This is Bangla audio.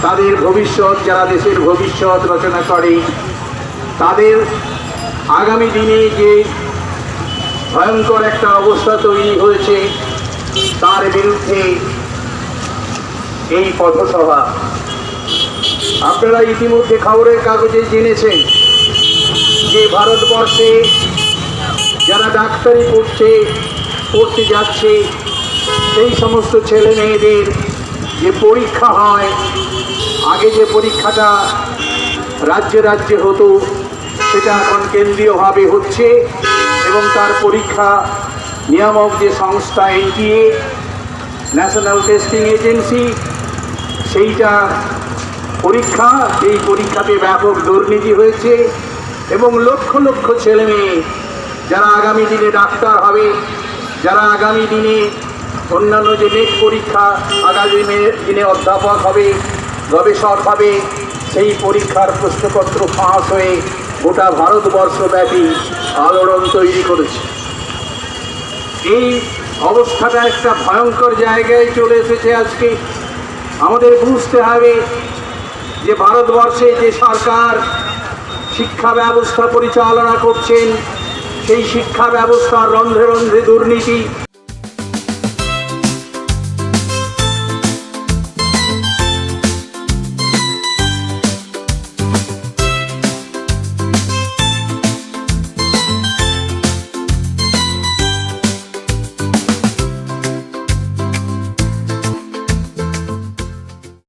তাদের ভবিষ্যৎ, যারা দেশের ভবিষ্যৎ রচনা করে, তাদের আগামী দিনে যে ভয়ঙ্কর একটা অবস্থা তৈরি হয়েছে তার বিরুদ্ধে এই পথসভা। আপনারা ইতিমধ্যে খবরের কাগজে জেনেছেন যে ভারতবর্ষে যারা ডাক্তারি পড়তে যাচ্ছে সেই সমস্ত ছেলে মেয়েদের যে পরীক্ষা হয়, আগে যে পরীক্ষাটা রাজ্যে রাজ্যে হতো সেটা এখন কেন্দ্রীয়ভাবে হচ্ছে এবং তার পরীক্ষা নিয়ামক যে সংস্থা এনটিএ, ন্যাশনাল টেস্টিং এজেন্সি, সেইটা পরীক্ষা, এই পরীক্ষাতে ব্যাপক দুর্নীতি হয়েছে এবং লক্ষ লক্ষ ছেলে মেয়ে যারা আগামী দিনে ডাক্তার হবে, যারা আগামী দিনে অন্যান্য যে নেট পরীক্ষা, আগামী দিনে অধ্যাপক হবে, গবেষক হবে, সেই পরীক্ষার প্রশ্নপত্র ফাঁস হয়ে গোটা ভারতবর্ষব্যাপী আলোড়ন তৈরি করেছে। এই অবস্থাটা একটা ভয়ঙ্কর জায়গায় চলে এসেছে। আজকে আমাদের বুঝতে হবে যে ভারতবর্ষে যে সরকার শিক্ষা ব্যবস্থা পরিচালনা করছেন সেই শিক্ষা ব্যবস্থার রন্ধ্রে রন্ধ্রে দুর্নীতি,